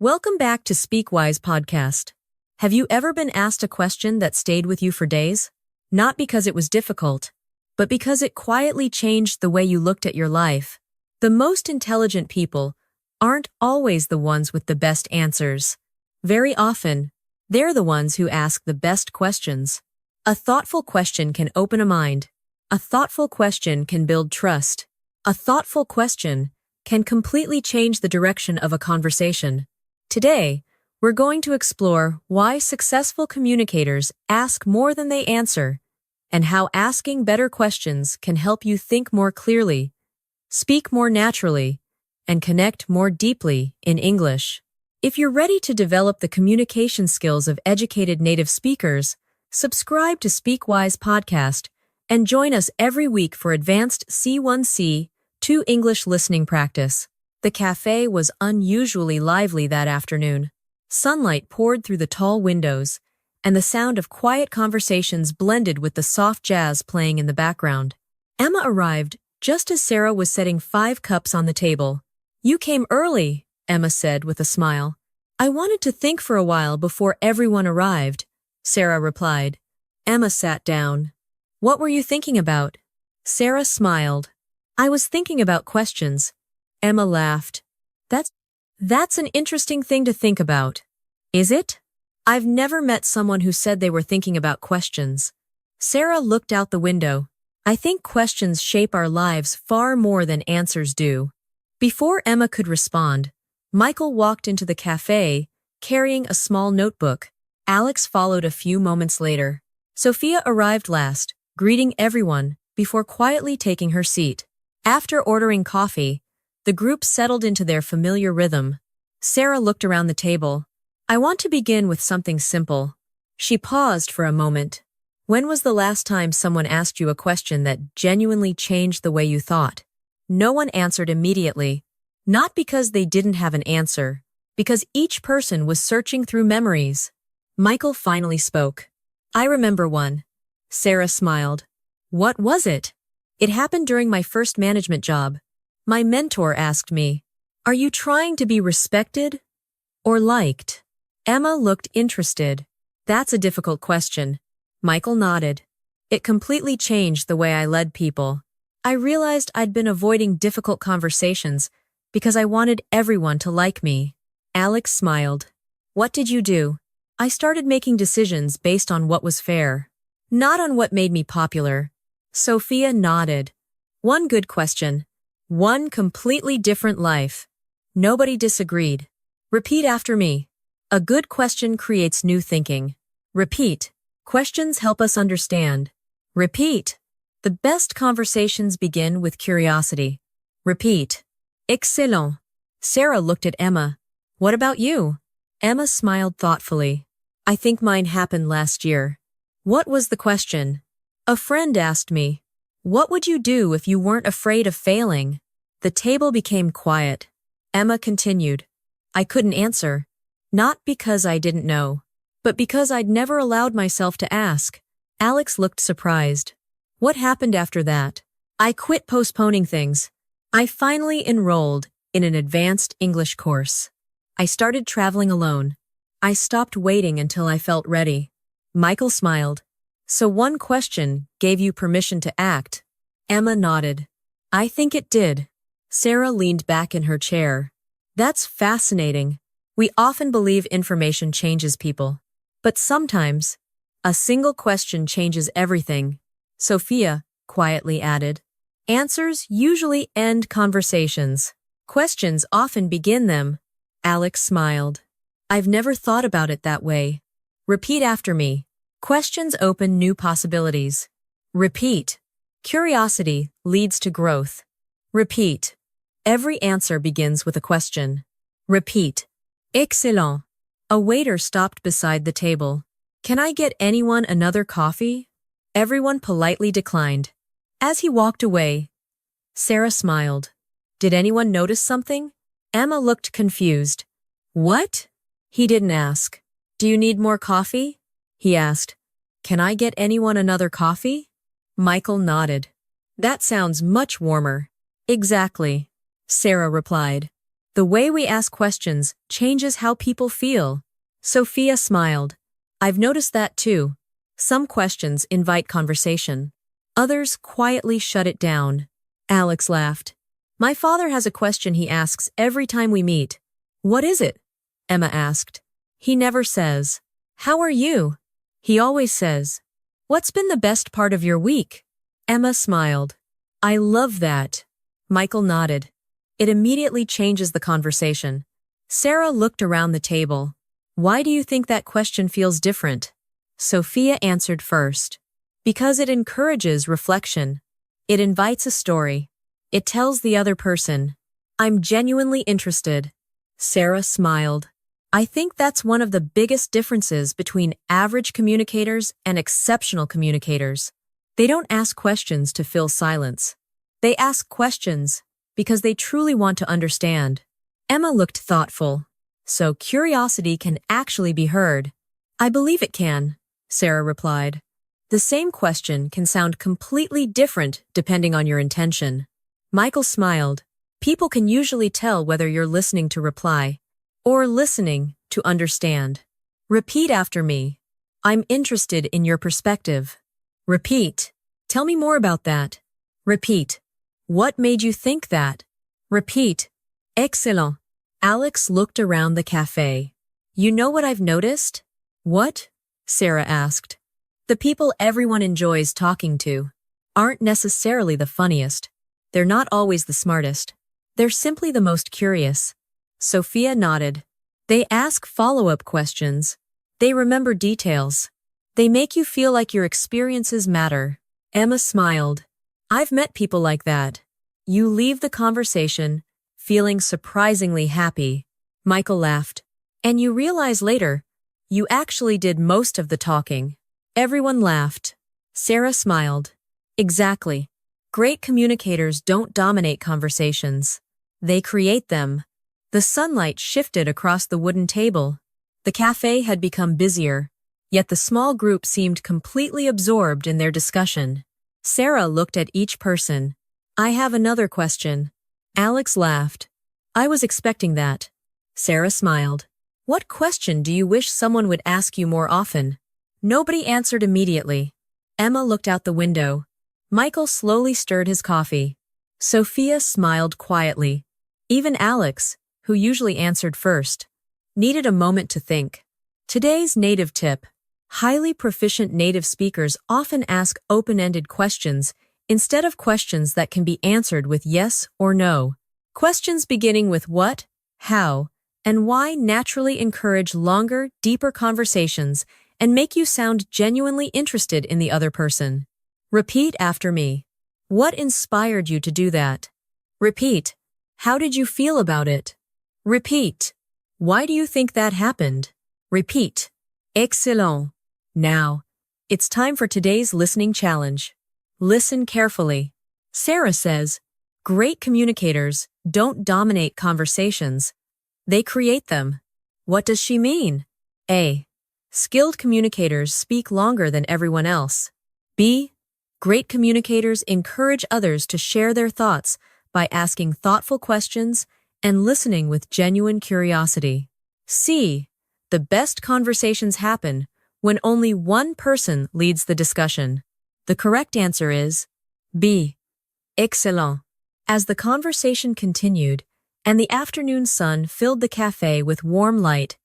Welcome back to SpeakWise podcast. Have you ever been asked a question that stayed with you for days? Not because it was difficult, but because it quietly changed the way you looked at your life. The most intelligent people aren't always the ones with the best answers. Very often, they're the ones who ask the best questions. A thoughtful question can open a mind. A thoughtful question can build trust. A thoughtful question can completely change the direction of a conversation. Today, we're going to explore why successful communicators ask more than they answer, and how asking better questions can help you think more clearly, speak more naturally, and connect more deeply in English. If you're ready to develop the communication skills of educated native speakers, subscribe to SpeakWise podcast and join us every week for advanced C1-C2 English listening practice. The cafe was unusually lively that afternoon. Sunlight poured through the tall windows, and the sound of quiet conversations blended with the soft jazz playing in the background. Emma arrived just as Sarah was setting 5 cups on the table. "You came early," Emma said with a smile. "I wanted to think for a while before everyone arrived," Sarah replied. Emma sat down. "What were you thinking about?" Sarah smiled. "I was thinking about questions." Emma laughed. That's an interesting thing to think about. Is it? I've never met someone who said they were thinking about questions. Sarah looked out the window. "I think questions shape our lives far more than answers do." Before Emma could respond, Michael walked into the cafe, carrying a small notebook. Alex followed a few moments later. Sophia arrived last, greeting everyone, before quietly taking her seat. After ordering coffee, the group settled into their familiar rhythm. Sarah looked around the table. "I want to begin with something simple." She paused for a moment. "When was the last time someone asked you a question that genuinely changed the way you thought?" No one answered immediately. Not because they didn't have an answer, because each person was searching through memories. Michael finally spoke. "I remember one." Sarah smiled. "What was it?" "It happened during my first management job. My mentor asked me, 'Are you trying to be respected or liked?'" Emma looked interested. "That's a difficult question." Michael nodded. "It completely changed the way I led people. I realized I'd been avoiding difficult conversations because I wanted everyone to like me." Alex smiled. "What did you do?" "I started making decisions based on what was fair, not on what made me popular." Sophia nodded. "One good question. One completely different life." Nobody disagreed. "Repeat after me." A good question creates new thinking. Repeat. Questions help us understand. Repeat. The best conversations begin with curiosity. Repeat. Excellent. Sarah looked at Emma. "What about you?" Emma smiled thoughtfully. "I think mine happened last year." "What was the question?" "A friend asked me, 'What would you do if you weren't afraid of failing?'" The table became quiet. Emma continued. "I couldn't answer. Not because I didn't know, but because I'd never allowed myself to ask." Alex looked surprised. "What happened after that?" "I quit postponing things. I finally enrolled in an advanced English course. I started traveling alone. I stopped waiting until I felt ready." Michael smiled. "So one question gave you permission to act?" Emma nodded. "I think it did." Sarah leaned back in her chair. "That's fascinating. We often believe information changes people. But sometimes, a single question changes everything." Sophia quietly added. "Answers usually end conversations. Questions often begin them." Alex smiled. "I've never thought about it that way." Repeat after me. Questions open new possibilities. Repeat. Curiosity leads to growth. Repeat. Every answer begins with a question. Repeat. Excellent. A waiter stopped beside the table. "Can I get anyone another coffee?" Everyone politely declined. As he walked away, Sarah smiled. "Did anyone notice something?" Emma looked confused. "What?" He didn't ask. "Do you need more coffee?" He asked. "Can I get anyone another coffee?" Michael nodded. "That sounds much warmer." "Exactly," Sarah replied. The way we ask questions changes how people feel. Sophia smiled. I've noticed that too. Some questions invite conversation. Others quietly shut it down. Alex laughed. My father has a question he asks every time we meet. What is it? Emma asked. He never says, How are you? He always says, What's been the best part of your week? Emma smiled. I love that. Michael nodded. It immediately changes the conversation. Sarah looked around the table. Why do you think that question feels different? Sophia answered first. Because it encourages reflection. It invites a story. It tells the other person, I'm genuinely interested. Sarah smiled. I think that's one of the biggest differences between average communicators and exceptional communicators. They don't ask questions to fill silence. They ask questions because they truly want to understand. Emma looked thoughtful. So curiosity can actually be heard. I believe it can, Sarah replied. The same question can sound completely different depending on your intention. Michael smiled. People can usually tell whether you're listening to reply or listening to understand. Repeat after me. I'm interested in your perspective. Repeat. Tell me more about that. Repeat. What made you think that? Repeat. Excellent. Alex looked around the cafe. You know what I've noticed? What? Sarah asked. The people everyone enjoys talking to aren't necessarily the funniest. They're not always the smartest. They're simply the most curious. Sophia nodded. They ask follow-up questions. They remember details. They make you feel like your experiences matter. Emma smiled. I've met people like that. You leave the conversation feeling surprisingly happy. Michael laughed. And you realize later, you actually did most of the talking. Everyone laughed. Sarah smiled. Exactly. Great communicators don't dominate conversations. They create them. The sunlight shifted across the wooden table. The cafe had become busier, yet the small group seemed completely absorbed in their discussion. Sarah looked at each person. I have another question. Alex laughed. I was expecting that. Sarah smiled. What question do you wish someone would ask you more often? Nobody answered immediately. Emma looked out the window. Michael slowly stirred his coffee. Sophia smiled quietly. Even Alex, who usually answered first, needed a moment to think. Today's native tip. Highly proficient native speakers often ask open-ended questions instead of questions that can be answered with yes or no. Questions beginning with what, how, and why naturally encourage longer, deeper conversations and make you sound genuinely interested in the other person. Repeat after me. What inspired you to do that? Repeat. How did you feel about it? Repeat. Why do you think that happened? Repeat. Excellent. Now, it's time for today's listening challenge. Listen carefully. Sarah says, great communicators don't dominate conversations. They create them. What does she mean? A. Skilled communicators speak longer than everyone else. B. Great communicators encourage others to share their thoughts by asking thoughtful questions and listening with genuine curiosity. C. The best conversations happen when only one person leads the discussion. The correct answer is B. Excellent. As the conversation continued and the afternoon sun filled the cafe with warm light,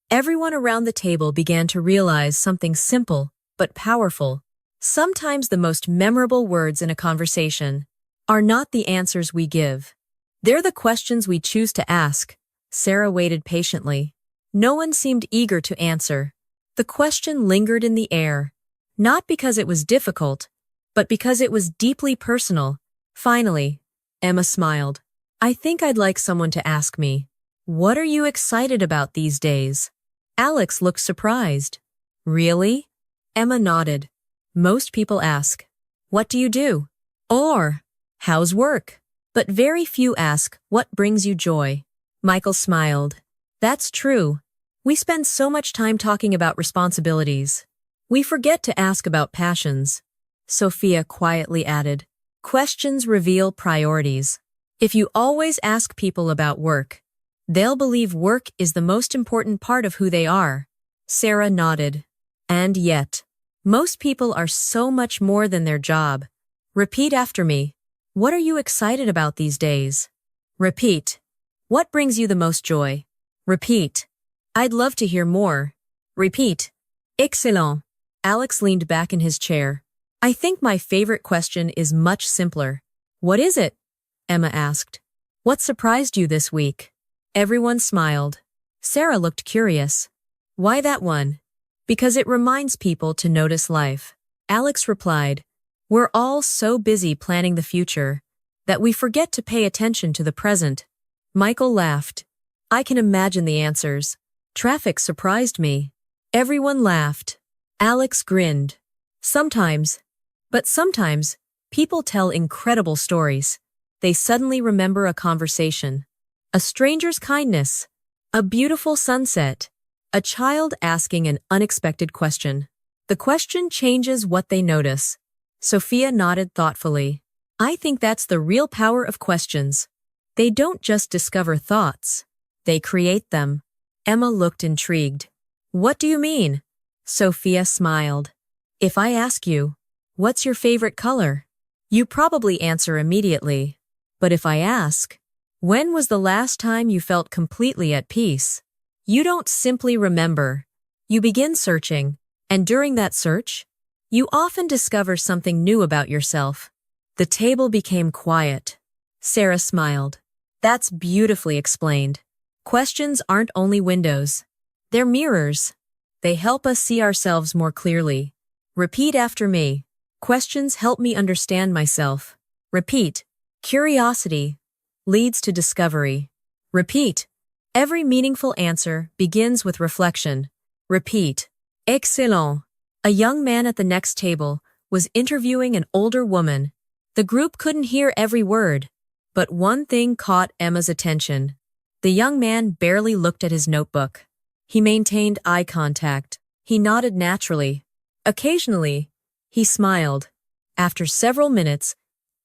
everyone around the table began to realize something simple but powerful. Sometimes the most memorable words in a conversation are not the answers we give. They're the questions we choose to ask. Sarah waited patiently. No one seemed eager to answer. The question lingered in the air, not because it was difficult, but because it was deeply personal. Finally, Emma smiled. I think I'd like someone to ask me, what are you excited about these days? Alex looked surprised. Really? Emma nodded. Most people ask, what do you do? Or, how's work? But very few ask, what brings you joy? Michael smiled. That's true. We spend so much time talking about responsibilities. We forget to ask about passions. Sophia quietly added, questions reveal priorities. If you always ask people about work, They'll believe work is the most important part of who they are. Sarah nodded. And yet, most people are so much more than their job. Repeat after me. What are you excited about these days? Repeat. What brings you the most joy? Repeat. I'd love to hear more. Repeat. Excellent. Alex leaned back in his chair. I think my favorite question is much simpler. What is it? Emma asked. What surprised you this week? Everyone smiled. Sarah looked curious. Why that one? Because it reminds people to notice life. Alex replied, we're all so busy planning the future that we forget to pay attention to the present. Michael laughed. I can imagine the answers. Traffic surprised me. Everyone laughed. Alex grinned. Sometimes, people tell incredible stories. They suddenly remember a conversation, a stranger's kindness, a beautiful sunset, a child asking an unexpected question. The question changes what they notice. Sophia nodded thoughtfully. I think that's the real power of questions. They don't just discover thoughts. They create them. Emma looked intrigued. What do you mean? Sophia smiled. If I ask you, what's your favorite color? You probably answer immediately. But if I ask, when was the last time you felt completely at peace? You don't simply remember. You begin searching, and during that search, you often discover something new about yourself. The table became quiet. Sarah smiled. That's beautifully explained. Questions aren't only windows. They're mirrors. They help us see ourselves more clearly. Repeat after me. Questions help me understand myself. Repeat. Curiosity leads to discovery. Repeat. Every meaningful answer begins with reflection. Repeat. Excellent. A young man at the next table was interviewing an older woman. The group couldn't hear every word, but one thing caught Emma's attention. The young man barely looked at his notebook. He maintained eye contact. He nodded naturally. Occasionally, he smiled. After several minutes,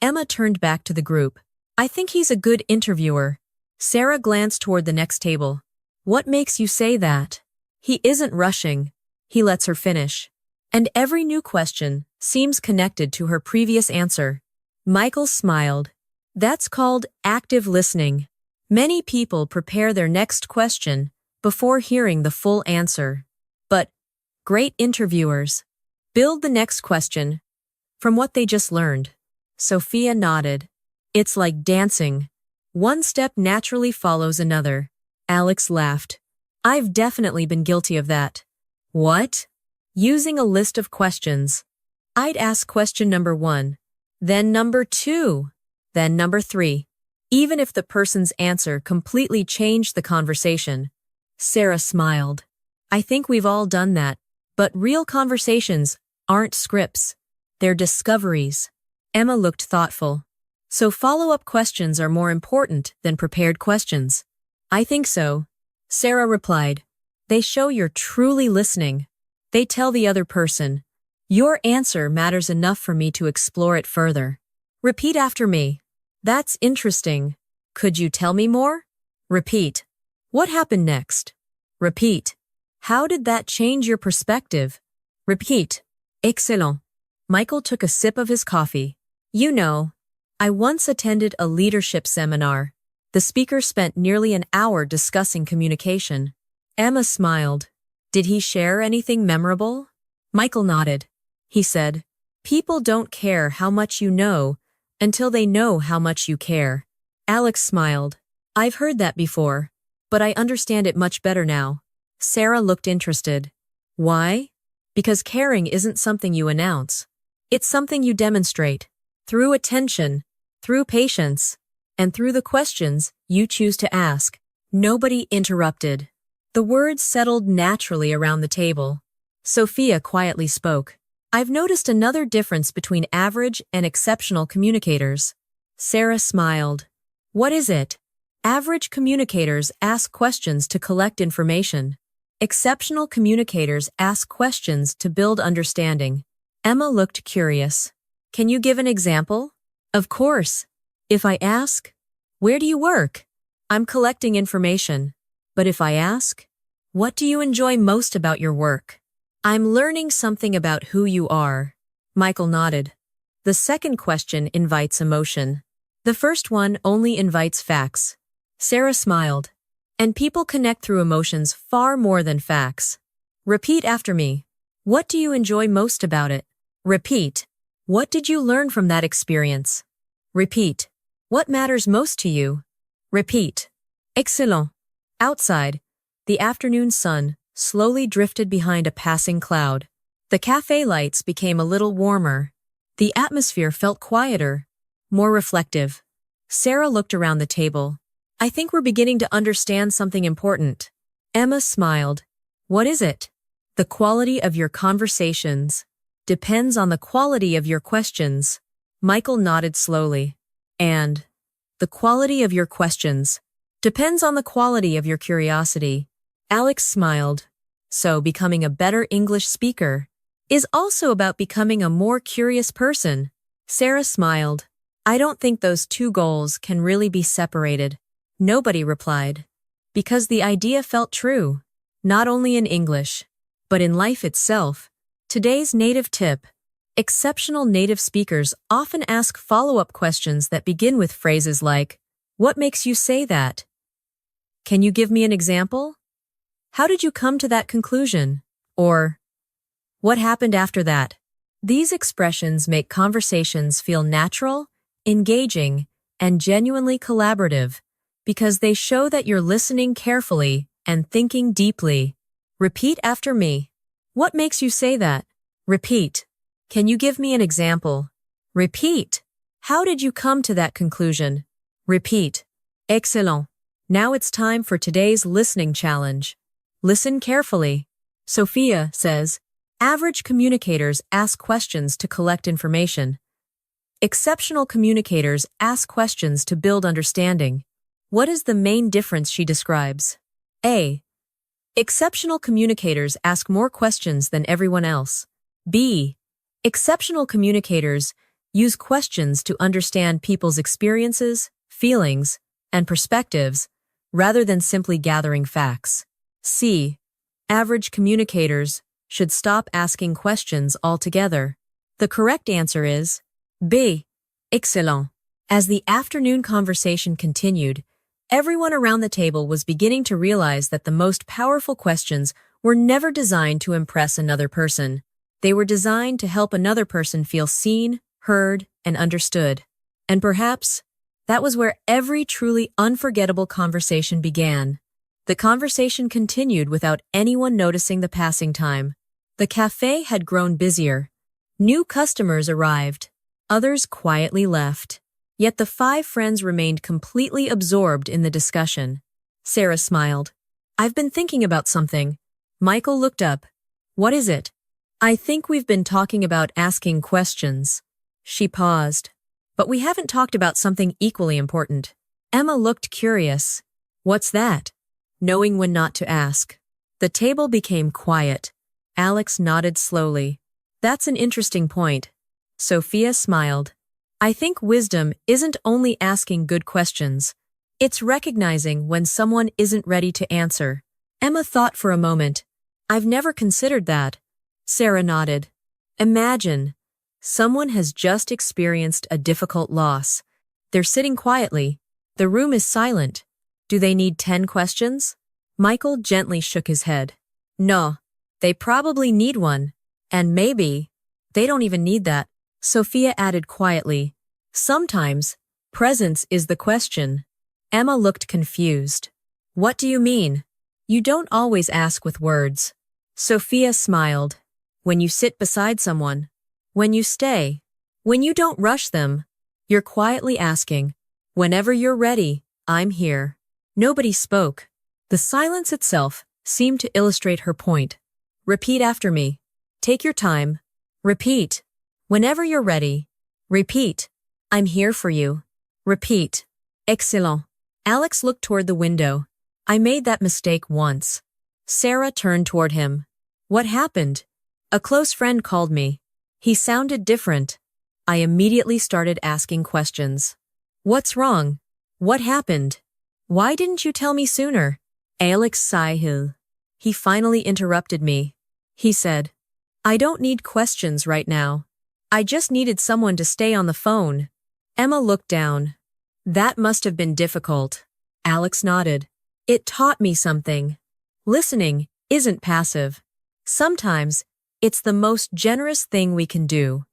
Emma turned back to the group. I think he's a good interviewer. Sarah glanced toward the next table. What makes you say that? He isn't rushing. He lets her finish. And every new question seems connected to her previous answer. Michael smiled. That's called active listening. Many people prepare their next question before hearing the full answer. But great interviewers build the next question from what they just learned. Sophia nodded. It's like dancing. One step naturally follows another. Alex laughed. I've definitely been guilty of that. What? Using a list of questions. I'd ask question number 1, then number 2, then number 3. Even if the person's answer completely changed the conversation. Sarah smiled. I think we've all done that. But real conversations aren't scripts. They're discoveries. Emma looked thoughtful. So follow-up questions are more important than prepared questions. I think so. Sarah replied. They show you're truly listening. They tell the other person, your answer matters enough for me to explore it further. Repeat after me. That's interesting. Could you tell me more? Repeat. What happened next? Repeat. How did that change your perspective? Repeat. Excellent. Michael took a sip of his coffee. You know, I once attended a leadership seminar. The speaker spent nearly an hour discussing communication. Emma smiled. Did he share anything memorable? Michael nodded. He said, people don't care how much you know until they know how much you care. Alex smiled. I've heard that before, but I understand it much better now. Sarah looked interested. Why? Because caring isn't something you announce. It's something you demonstrate. Through attention, through patience, and through the questions you choose to ask. Nobody interrupted. The words settled naturally around the table. Sophia quietly spoke. I've noticed another difference between average and exceptional communicators. Sarah smiled. What is it? Average communicators ask questions to collect information. Exceptional communicators ask questions to build understanding. Emma looked curious. Can you give an example? Of course. If I ask, where do you work? I'm collecting information. But if I ask, what do you enjoy most about your work? I'm learning something about who you are. Michael nodded. The second question invites emotion. The first one only invites facts. Sarah smiled. And people connect through emotions far more than facts. Repeat after me. What do you enjoy most about it? Repeat. What did you learn from that experience? Repeat. What matters most to you? Repeat. Excellent. Outside, the afternoon sun slowly drifted behind a passing cloud. The cafe lights became a little warmer. The atmosphere felt quieter, more reflective. Sarah looked around the table. I think we're beginning to understand something important. Emma smiled. What is it? The quality of your conversations depends on the quality of your questions. Michael nodded slowly. And the quality of your questions depends on the quality of your curiosity. Alex smiled. So becoming a better English speaker is also about becoming a more curious person. Sarah smiled. I don't think those two goals can really be separated. Nobody replied. Because the idea felt true, not only in English, but in life itself. Today's native tip. Exceptional native speakers often ask follow-up questions that begin with phrases like, what makes you say that? Can you give me an example? How did you come to that conclusion? Or, what happened after that? These expressions make conversations feel natural, engaging, and genuinely collaborative because they show that you're listening carefully and thinking deeply. Repeat after me. What makes you say that? Repeat. Can you give me an example? Repeat. How did you come to that conclusion? Repeat. Excellent. Now it's time for today's listening challenge. Listen carefully. Sophia says, average communicators ask questions to collect information. Exceptional communicators ask questions to build understanding. What is the main difference she describes? A. Exceptional communicators ask more questions than everyone else. B. Exceptional communicators use questions to understand people's experiences, feelings, and perspectives, rather than simply gathering facts. C. Average communicators should stop asking questions altogether. The correct answer is B. Excellent. As the afternoon conversation continued, everyone around the table was beginning to realize that the most powerful questions were never designed to impress another person. They were designed to help another person feel seen, heard, and understood. And perhaps that was where every truly unforgettable conversation began. The conversation continued without anyone noticing the passing time. The cafe had grown busier. New customers arrived. Others quietly left. Yet the five friends remained completely absorbed in the discussion. Sarah smiled. I've been thinking about something. Michael looked up. What is it? I think we've been talking about asking questions. She paused. But we haven't talked about something equally important. Emma looked curious. What's that? Knowing when not to ask. The table became quiet. Alex nodded slowly. That's an interesting point. Sophia smiled. I think wisdom isn't only asking good questions. It's recognizing when someone isn't ready to answer. Emma thought for a moment. I've never considered that. Sarah nodded. Imagine. Someone has just experienced a difficult loss. They're sitting quietly. The room is silent. Do they need 10 questions? Michael gently shook his head. No, they probably need one. And maybe they don't even need that. Sophia added quietly. Sometimes, presence is the question. Emma looked confused. What do you mean? You don't always ask with words. Sophia smiled. When you sit beside someone. When you stay. When you don't rush them. You're quietly asking. Whenever you're ready, I'm here. Nobody spoke. The silence itself seemed to illustrate her point. Repeat after me. Take your time. Repeat. Whenever you're ready. Repeat. I'm here for you. Repeat. Excellent. Alex looked toward the window. I made that mistake once. Sarah turned toward him. What happened? A close friend called me. He sounded different. I immediately started asking questions. What's wrong? What happened? Why didn't you tell me sooner? Alex sighed. He finally interrupted me. He said, I don't need questions right now. I just needed someone to stay on the phone. Emma looked down. That must have been difficult. Alex nodded. It taught me something. Listening isn't passive. Sometimes, it's the most generous thing we can do.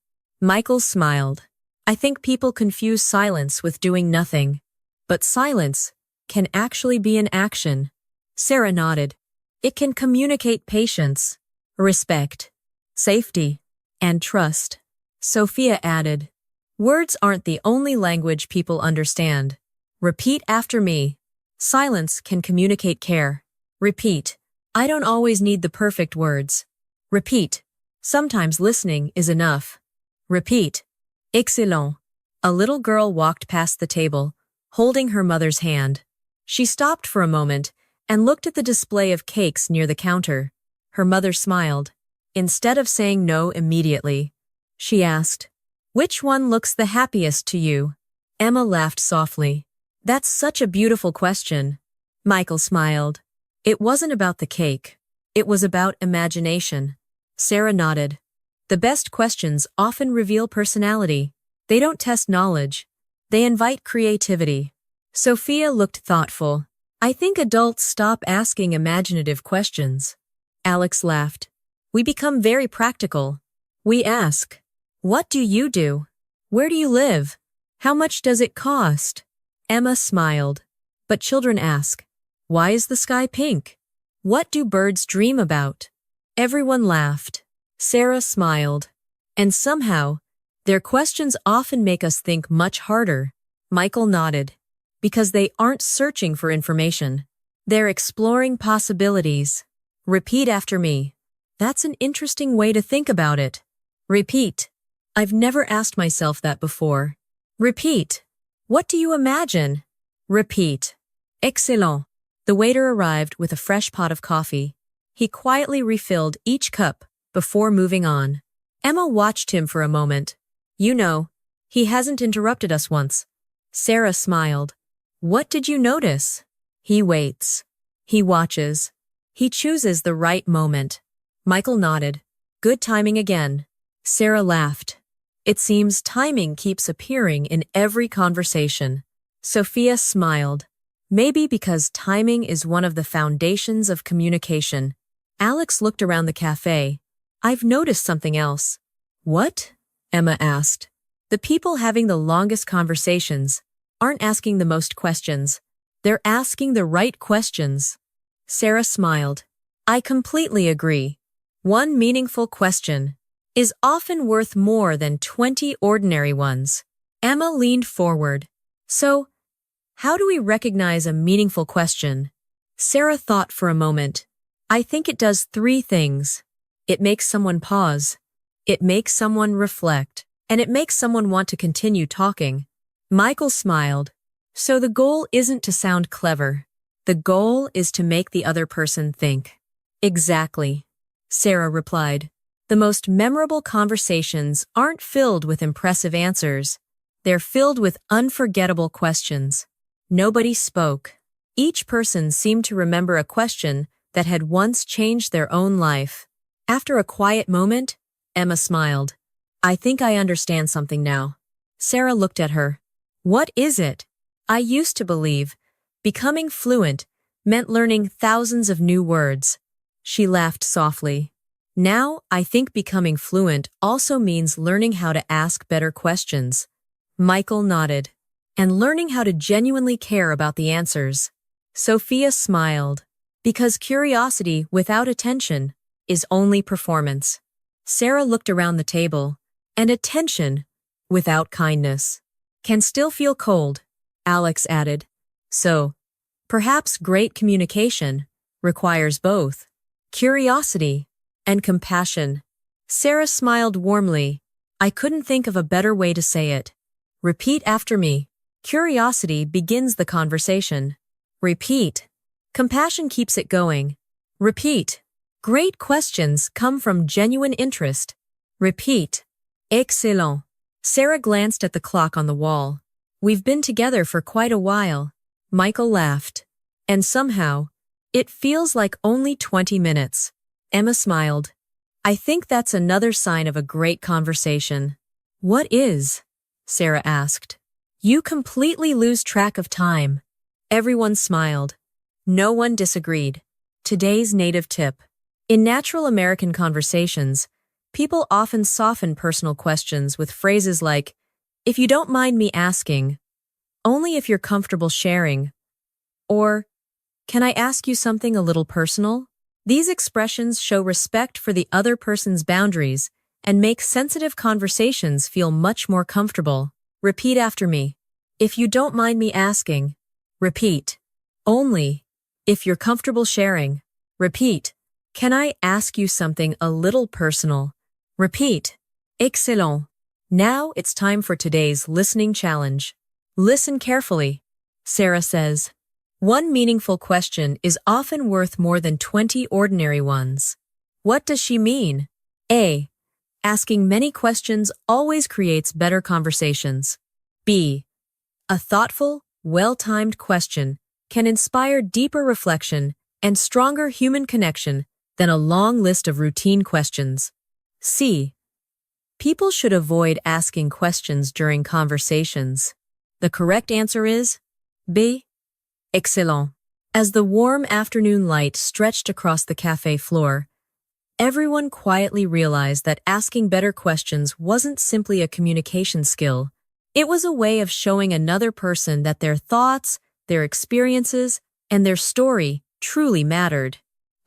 Michael smiled. I think people confuse silence with doing nothing. But silence can actually be an action. Sarah nodded. It can communicate patience, respect, safety, and trust. Sophia added, words aren't the only language people understand. Repeat after me. Silence can communicate care. Repeat. I don't always need the perfect words. Repeat. Sometimes listening is enough. Repeat. Excellent. A little girl walked past the table, holding her mother's hand. She stopped for a moment and looked at the display of cakes near the counter. Her mother smiled. Instead of saying no immediately, she asked, which one looks the happiest to you? Emma laughed softly. That's such a beautiful question. Michael smiled. It wasn't about the cake. It was about imagination. Sarah nodded. The best questions often reveal personality. They don't test knowledge. They invite creativity. Sophia looked thoughtful. I think adults stop asking imaginative questions. Alex laughed. We become very practical. We ask, what do you do? Where do you live? How much does it cost? Emma smiled. But children ask, why is the sky pink? What do birds dream about? Everyone laughed. Sarah smiled. And somehow, their questions often make us think much harder. Michael nodded. Because they aren't searching for information. They're exploring possibilities. Repeat after me. That's an interesting way to think about it. Repeat. I've never asked myself that before. Repeat. What do you imagine? Repeat. Excellent. The waiter arrived with a fresh pot of coffee. He quietly refilled each cup before moving on. Emma watched him for a moment. You know, he hasn't interrupted us once. Sarah smiled. What did you notice? He waits. He watches. He chooses the right moment. Michael nodded. Good timing again. Sarah laughed. It seems timing keeps appearing in every conversation. Sophia smiled. Maybe because timing is one of the foundations of communication. Alex looked around the cafe. I've noticed something else. What? Emma asked. The people having the longest conversations aren't asking the most questions. They're asking the right questions. Sarah smiled. I completely agree. One meaningful question is often worth more than 20 ordinary ones. Emma leaned forward. So, how do we recognize a meaningful question? Sarah thought for a moment. I think it does 3 things. It makes someone pause. It makes someone reflect. And it makes someone want to continue talking. Michael smiled. So the goal isn't to sound clever. The goal is to make the other person think. Exactly. Sarah replied. The most memorable conversations aren't filled with impressive answers. They're filled with unforgettable questions. Nobody spoke. Each person seemed to remember a question that had once changed their own life. After a quiet moment, Emma smiled. I think I understand something now. Sarah looked at her. What is it? I used to believe becoming fluent meant learning thousands of new words. She laughed softly. Now I think becoming fluent also means learning how to ask better questions. Michael nodded. And learning how to genuinely care about the answers. Sophia smiled. Because curiosity without attention is only performance. Sarah looked around the table. And attention, without kindness, can still feel cold, Alex added. So, perhaps great communication requires both curiosity and compassion. Sarah smiled warmly. I couldn't think of a better way to say it. Repeat after me. Curiosity begins the conversation. Repeat. Compassion keeps it going. Repeat. Great questions come from genuine interest. Repeat. Excellent. Sarah glanced at the clock on the wall. We've been together for quite a while. Michael laughed. And somehow, it feels like only 20 minutes. Emma smiled. I think that's another sign of a great conversation. What is? Sarah asked. You completely lose track of time. Everyone smiled. No one disagreed. Today's native tip. In natural American conversations, people often soften personal questions with phrases like, if you don't mind me asking, only if you're comfortable sharing, or, can I ask you something a little personal? These expressions show respect for the other person's boundaries and make sensitive conversations feel much more comfortable. Repeat after me. If you don't mind me asking. Repeat. Only if you're comfortable sharing. Repeat. Can I ask you something a little personal? Repeat. Excellent. Now it's time for today's listening challenge. Listen carefully. Sarah says, one meaningful question is often worth more than 20 ordinary ones. What does she mean? A. Asking many questions always creates better conversations. B. A thoughtful, well-timed question can inspire deeper reflection and stronger human connection than a long list of routine questions. C. People should avoid asking questions during conversations. The correct answer is B. Excellent. As the warm afternoon light stretched across the cafe floor, everyone quietly realized that asking better questions wasn't simply a communication skill. It was a way of showing another person that their thoughts, their experiences, and their story truly mattered.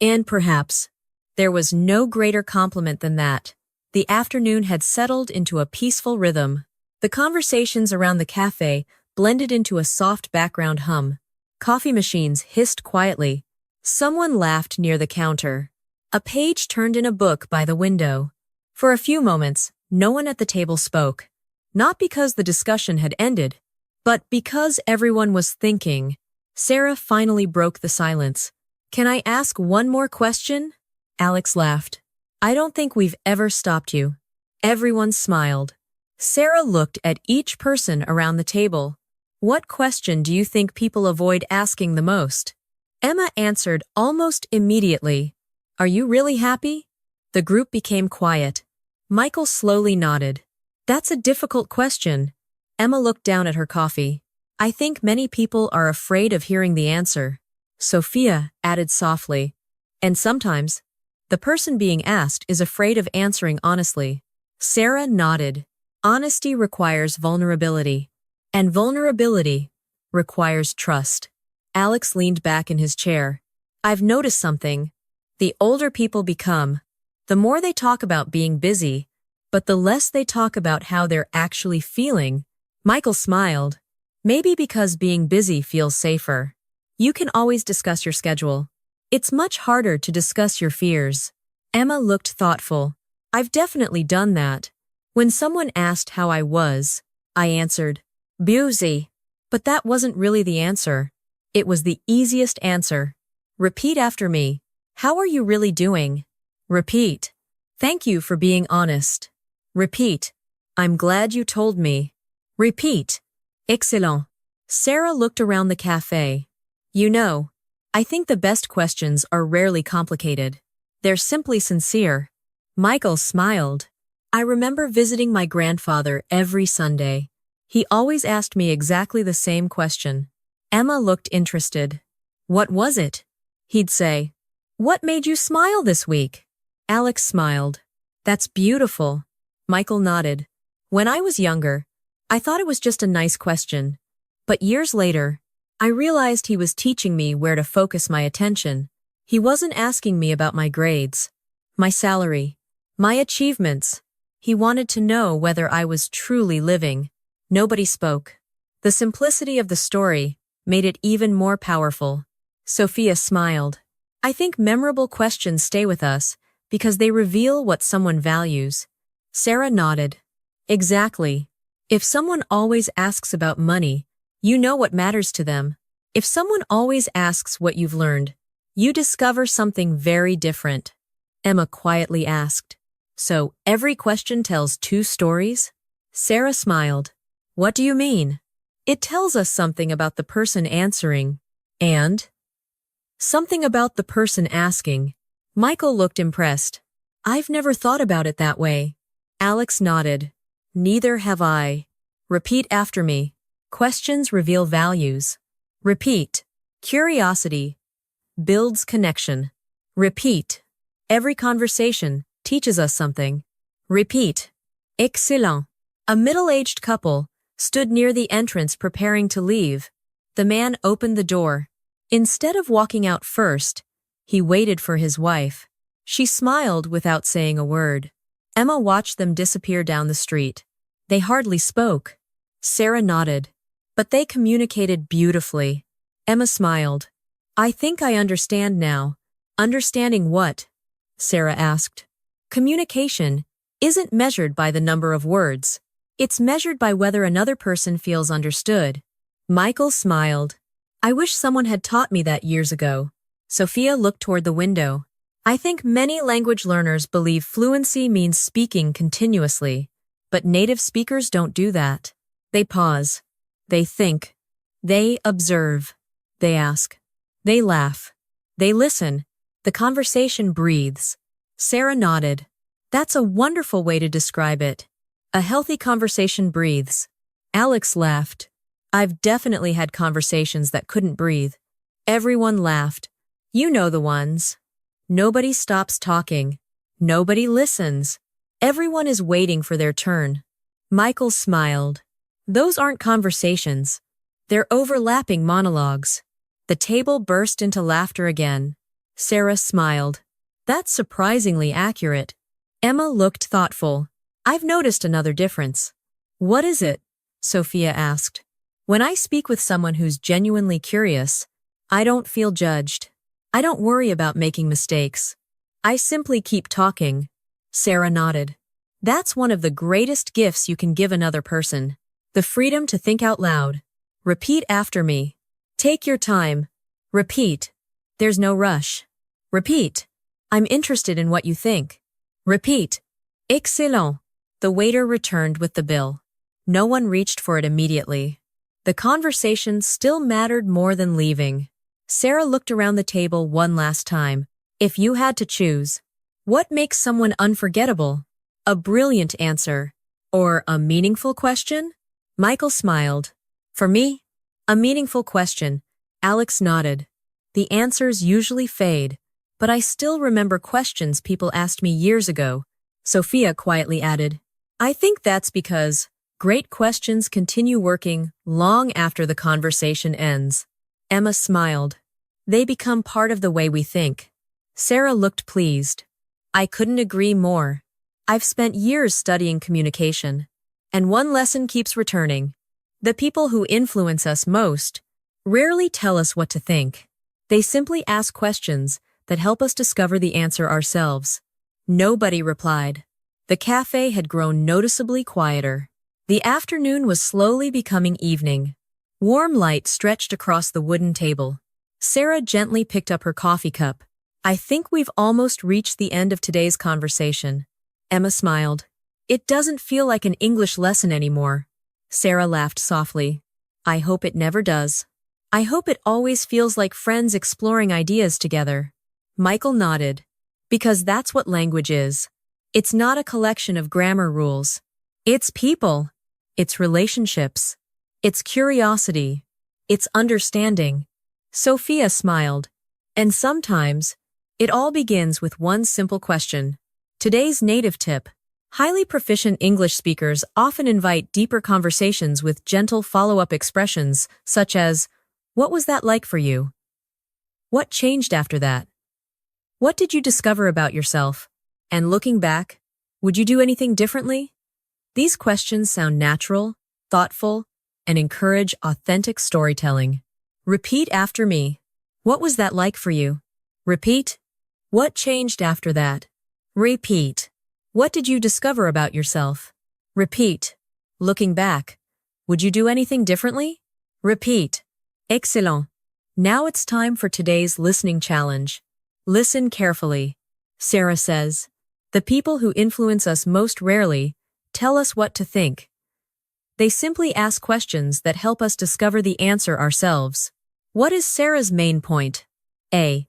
And perhaps, there was no greater compliment than that. The afternoon had settled into a peaceful rhythm. The conversations around the cafe blended into a soft background hum. Coffee machines hissed quietly. Someone laughed near the counter. A page turned in a book by the window. For a few moments, no one at the table spoke. Not because the discussion had ended, but because everyone was thinking. Sarah finally broke the silence. Can I ask one more question? Alex laughed. I don't think we've ever stopped you. Everyone smiled. Sarah looked at each person around the table. What question do you think people avoid asking the most? Emma answered almost immediately. Are you really happy? The group became quiet. Michael slowly nodded. That's a difficult question. Emma looked down at her coffee. I think many people are afraid of hearing the answer. Sophia added softly. And sometimes, the person being asked is afraid of answering honestly. Sarah nodded. Honesty requires vulnerability. And vulnerability requires trust. Alex leaned back in his chair. I've noticed something. The older people become, the more they talk about being busy, but the less they talk about how they're actually feeling. Michael smiled. Maybe because being busy feels safer. You can always discuss your schedule. It's much harder to discuss your fears. Emma looked thoughtful. I've definitely done that. When someone asked how I was, I answered, busy. But that wasn't really the answer. It was the easiest answer. Repeat after me. How are you really doing? Repeat. Thank you for being honest. Repeat. I'm glad you told me. Repeat. Excellent. Sarah looked around the cafe. You know, I think the best questions are rarely complicated. They're simply sincere. Michael smiled. I remember visiting my grandfather every Sunday. He always asked me exactly the same question. Emma looked interested. What was it? He'd say, what made you smile this week? Alex smiled. That's beautiful. Michael nodded. When I was younger, I thought it was just a nice question. But years later, I realized he was teaching me where to focus my attention. He wasn't asking me about my grades, my salary, my achievements. He wanted to know whether I was truly living. Nobody spoke. The simplicity of the story made it even more powerful. Sophia smiled. I think memorable questions stay with us because they reveal what someone values. Sarah nodded. Exactly. If someone always asks about money, you know what matters to them. If someone always asks what you've learned, you discover something very different. Emma quietly asked. So, every question tells two stories? Sarah smiled. What do you mean? It tells us something about the person answering and something about the person asking. Michael looked impressed. I've never thought about it that way. Alex nodded. Neither have I. Repeat after me. Questions reveal values. Repeat. Curiosity builds connection. Repeat. Every conversation teaches us something. Repeat. Excellent. A middle-aged couple stood near the entrance preparing to leave. The man opened the door. Instead of walking out first, he waited for his wife. She smiled without saying a word. Emma watched them disappear down the street. They hardly spoke. Sarah nodded. But they communicated beautifully. Emma smiled. I think I understand now. Understanding what? Sarah asked. Communication isn't measured by the number of words. It's measured by whether another person feels understood. Michael smiled. I wish someone had taught me that years ago. Sophia looked toward the window. I think many language learners believe fluency means speaking continuously, but native speakers don't do that. They pause. They think. They observe. They ask. They laugh. They listen. The conversation breathes. Sarah nodded. That's a wonderful way to describe it. A healthy conversation breathes. Alex laughed. I've definitely had conversations that couldn't breathe. Everyone laughed. You know the ones. Nobody stops talking. Nobody listens. Everyone is waiting for their turn. Michael smiled. Those aren't conversations. They're overlapping monologues. The table burst into laughter again. Sarah smiled. That's surprisingly accurate. Emma looked thoughtful. I've noticed another difference. What is it? Sophia asked. When I speak with someone who's genuinely curious, I don't feel judged. I don't worry about making mistakes. I simply keep talking. Sarah nodded. That's one of the greatest gifts you can give another person. The freedom to think out loud. Repeat after me. Take your time. Repeat. There's no rush. Repeat. I'm interested in what you think. Repeat. Excellent. The waiter returned with the bill. No one reached for it immediately. The conversation still mattered more than leaving. Sarah looked around the table one last time. If you had to choose, what makes someone unforgettable? A brilliant answer. Or a meaningful question? Michael smiled. For me, a meaningful question. Alex nodded. The answers usually fade, but I still remember questions people asked me years ago. Sophia quietly added, I think that's because great questions continue working long after the conversation ends. Emma smiled. They become part of the way we think. Sarah looked pleased. I couldn't agree more. I've spent years studying communication, and one lesson keeps returning. The people who influence us most rarely tell us what to think. They simply ask questions that help us discover the answer ourselves. Nobody replied. The cafe had grown noticeably quieter. The afternoon was slowly becoming evening. Warm light stretched across the wooden table. Sarah gently picked up her coffee cup. I think we've almost reached the end of today's conversation. Emma smiled. It doesn't feel like an English lesson anymore. Sarah laughed softly. I hope it never does. I hope it always feels like friends exploring ideas together. Michael nodded. Because that's what language is. It's not a collection of grammar rules. It's people. It's relationships. It's curiosity. It's understanding. Sophia smiled. And sometimes, it all begins with one simple question. Today's native tip. Highly proficient English speakers often invite deeper conversations with gentle follow-up expressions, such as, what was that like for you? What changed after that? What did you discover about yourself? And looking back, would you do anything differently? These questions sound natural, thoughtful, and encourage authentic storytelling. Repeat after me. What was that like for you? Repeat. What changed after that? Repeat. What did you discover about yourself? Repeat. Looking back, would you do anything differently? Repeat. Excellent. Now it's time for today's listening challenge. Listen carefully. Sarah says, the people who influence us most rarely tell us what to think. They simply ask questions that help us discover the answer ourselves. What is Sarah's main point? A.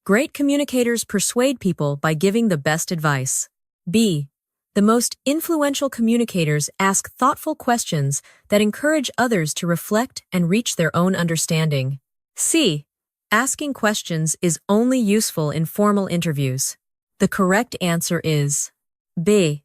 Great communicators persuade people by giving the best advice. B. The most influential communicators ask thoughtful questions that encourage others to reflect and reach their own understanding. C. Asking questions is only useful in formal interviews. The correct answer is B.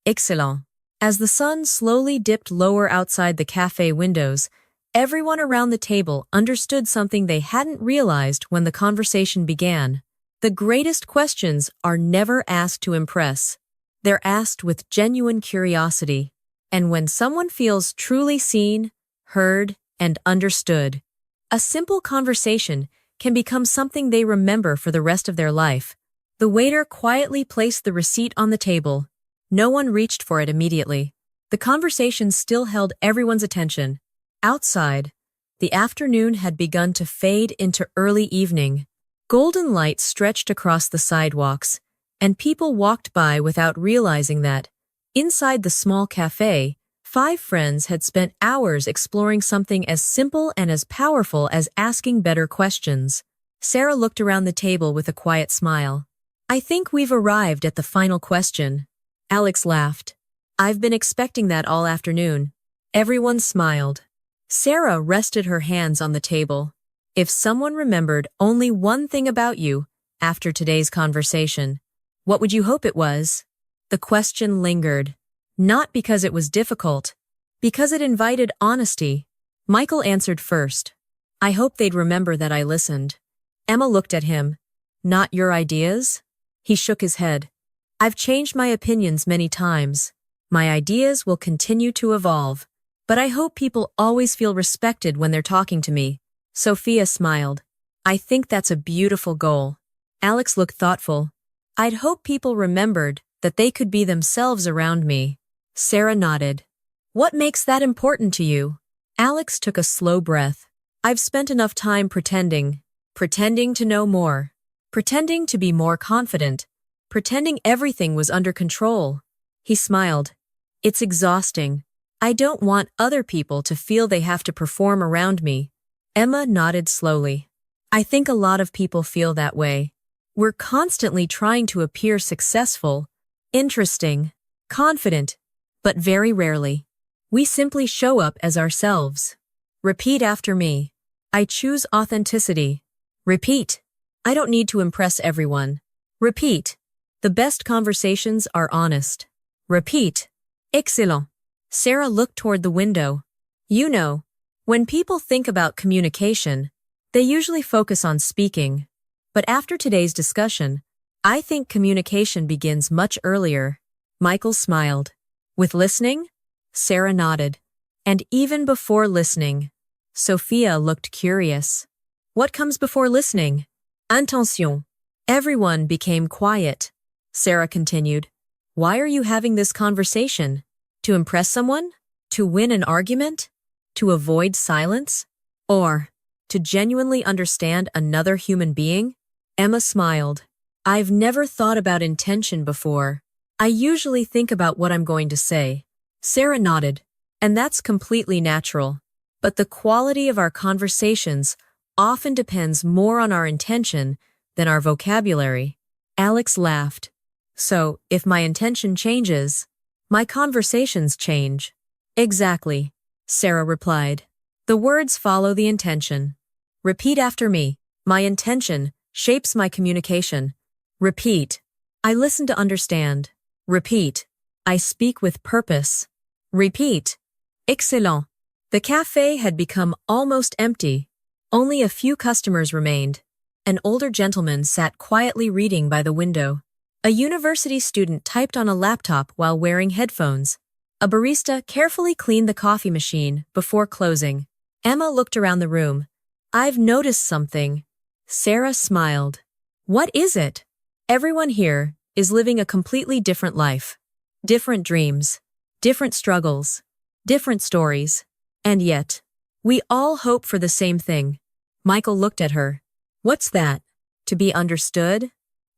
Excellent. As the sun slowly dipped lower outside the cafe windows, everyone around the table understood something they hadn't realized when the conversation began. The greatest questions are never asked to impress. They're asked with genuine curiosity. And when someone feels truly seen, heard, and understood, a simple conversation can become something they remember for the rest of their life. The waiter quietly placed the receipt on the table. No one reached for it immediately. The conversation still held everyone's attention. Outside, the afternoon had begun to fade into early evening. Golden light stretched across the sidewalks, and people walked by without realizing that, inside the small cafe, 5 friends had spent hours exploring something as simple and as powerful as asking better questions. Sarah looked around the table with a quiet smile. I think we've arrived at the final question. Alex laughed. I've been expecting that all afternoon. Everyone smiled. Sarah rested her hands on the table. If someone remembered only one thing about you after today's conversation, what would you hope it was? The question lingered. Not because it was difficult, because it invited honesty. Michael answered first. I hope they'd remember that I listened. Emma looked at him. Not your ideas? He shook his head. I've changed my opinions many times. My ideas will continue to evolve. But I hope people always feel respected when they're talking to me. Sophia smiled. I think that's a beautiful goal. Alex looked thoughtful. I'd hope people remembered that they could be themselves around me. Sarah nodded. What makes that important to you? Alex took a slow breath. I've spent enough time pretending to know more, pretending to be more confident, pretending everything was under control. He smiled. It's exhausting. I don't want other people to feel they have to perform around me. Emma nodded slowly. I think a lot of people feel that way. We're constantly trying to appear successful, interesting, confident, but very rarely. We simply show up as ourselves. Repeat after me. I choose authenticity. Repeat. I don't need to impress everyone. Repeat. The best conversations are honest. Repeat. Excellent. Sarah looked toward the window. You know, when people think about communication, they usually focus on speaking. But after today's discussion, I think communication begins much earlier. Michael smiled. With listening? Sarah nodded. And even before listening. Sophia looked curious. What comes before listening? Attention. Everyone became quiet. Sarah continued. Why are you having this conversation? To impress someone? To win an argument? To avoid silence? Or to genuinely understand another human being? Emma smiled. I've never thought about intention before. I usually think about what I'm going to say. Sarah nodded. And that's completely natural. But the quality of our conversations often depends more on our intention than our vocabulary. Alex laughed. So, if my intention changes, my conversations change. Exactly, Sarah replied. The words follow the intention. Repeat after me. My intention shapes my communication. Repeat. I listen to understand. Repeat. I speak with purpose. Repeat. Excellent. The cafe had become almost empty. Only a few customers remained. An older gentleman sat quietly reading by the window. A university student typed on a laptop while wearing headphones. A barista carefully cleaned the coffee machine before closing. Emma looked around the room. I've noticed something. Sarah smiled. What is it? Everyone here is living a completely different life. Different dreams. Different struggles. Different stories. And yet, we all hope for the same thing. Michael looked at her. What's that? To be understood?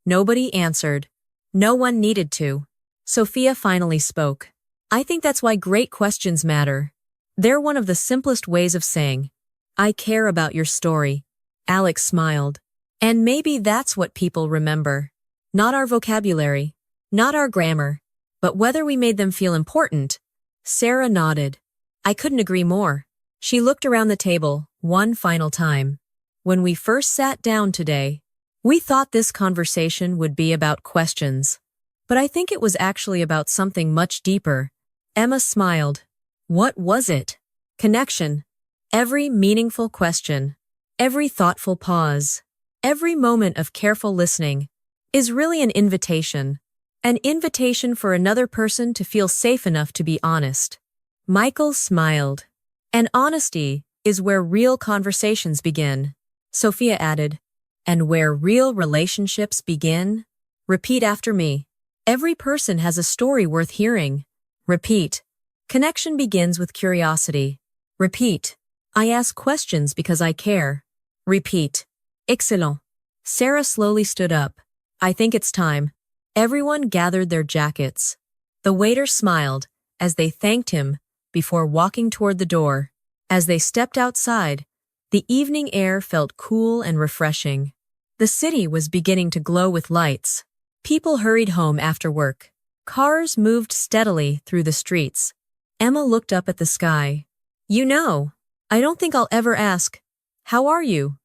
Nobody answered. No one needed to. Sophia finally spoke. I think that's why great questions matter. They're one of the simplest ways of saying, I care about your story. Alex smiled. And maybe that's what people remember. Not our vocabulary, not our grammar, but whether we made them feel important. Sarah nodded. I couldn't agree more. She looked around the table one final time. When we first sat down today, we thought this conversation would be about questions. But I think it was actually about something much deeper. Emma smiled. What was it? Connection. Every meaningful question, every thoughtful pause, every moment of careful listening is really an invitation for another person to feel safe enough to be honest. Michael smiled. And honesty is where real conversations begin. Sophia added, and where real relationships begin? Repeat after me. Every person has a story worth hearing. Repeat. Connection begins with curiosity. Repeat. I ask questions because I care. Repeat. Excellent. Sarah slowly stood up. I think it's time. Everyone gathered their jackets. The waiter smiled as they thanked him before walking toward the door. As they stepped outside, the evening air felt cool and refreshing. The city was beginning to glow with lights. People hurried home after work. Cars moved steadily through the streets. Emma looked up at the sky. You know, I don't think I'll ever ask, how are you?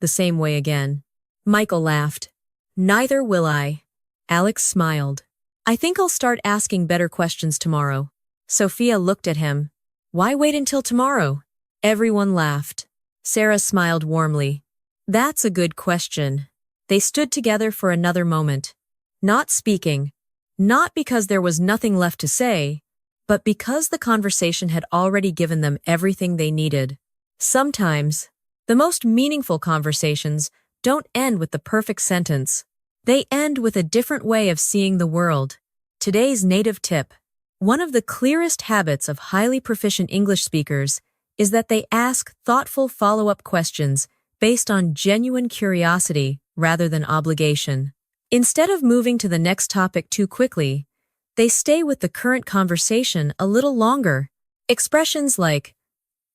The same way again. Michael laughed. Neither will I. Alex smiled. I think I'll start asking better questions tomorrow. Sophia looked at him. Why wait until tomorrow? Everyone laughed. Sarah smiled warmly. That's a good question. They stood together for another moment. Not speaking. Not because there was nothing left to say, but because the conversation had already given them everything they needed. Sometimes, the most meaningful conversations don't end with the perfect sentence. They end with a different way of seeing the world. Today's native tip. One of the clearest habits of highly proficient English speakers is that they ask thoughtful follow-up questions based on genuine curiosity rather than obligation. Instead of moving to the next topic too quickly, they stay with the current conversation a little longer. Expressions like,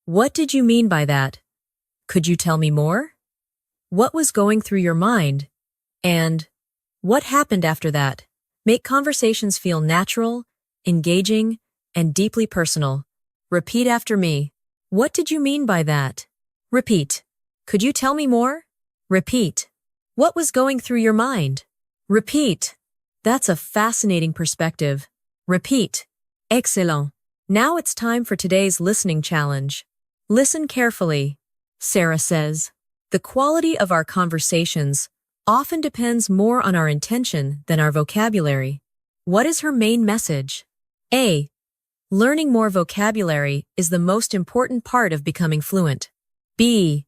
what did you mean by that? Could you tell me more? What was going through your mind? And what happened after that? Make conversations feel natural, engaging, and deeply personal. Repeat after me. What did you mean by that? Repeat. Could you tell me more? Repeat. What was going through your mind? Repeat. That's a fascinating perspective. Repeat. Excellent. Now it's time for today's listening challenge. Listen carefully. Sarah says, the quality of our conversations often depends more on our intention than our vocabulary. What is her main message? A. Learning more vocabulary is the most important part of becoming fluent. B.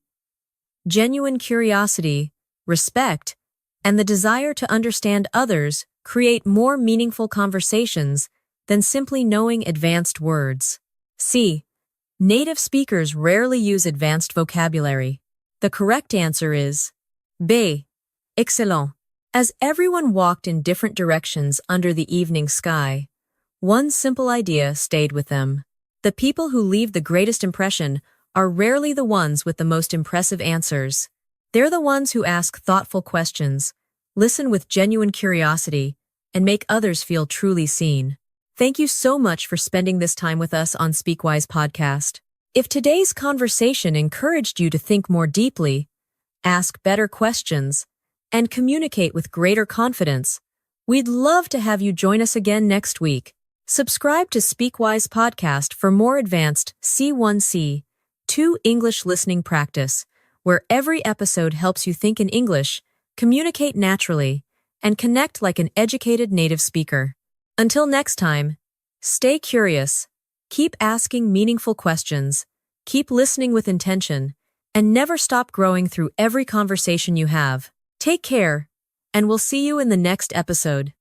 Genuine curiosity, respect, and the desire to understand others create more meaningful conversations than simply knowing advanced words. C. Native speakers rarely use advanced vocabulary. The correct answer is B. Excellent. As everyone walked in different directions under the evening sky, one simple idea stayed with them. The people who leave the greatest impression are rarely the ones with the most impressive answers. They're the ones who ask thoughtful questions, listen with genuine curiosity, and make others feel truly seen. Thank you so much for spending this time with us on SpeakWise podcast. If today's conversation encouraged you to think more deeply, ask better questions, and communicate with greater confidence, we'd love to have you join us again next week. Subscribe to SpeakWise podcast for more advanced C1-C2 English listening practice, where every episode helps you think in English, communicate naturally, and connect like an educated native speaker. Until next time, stay curious, keep asking meaningful questions, keep listening with intention, and never stop growing through every conversation you have. Take care, and we'll see you in the next episode.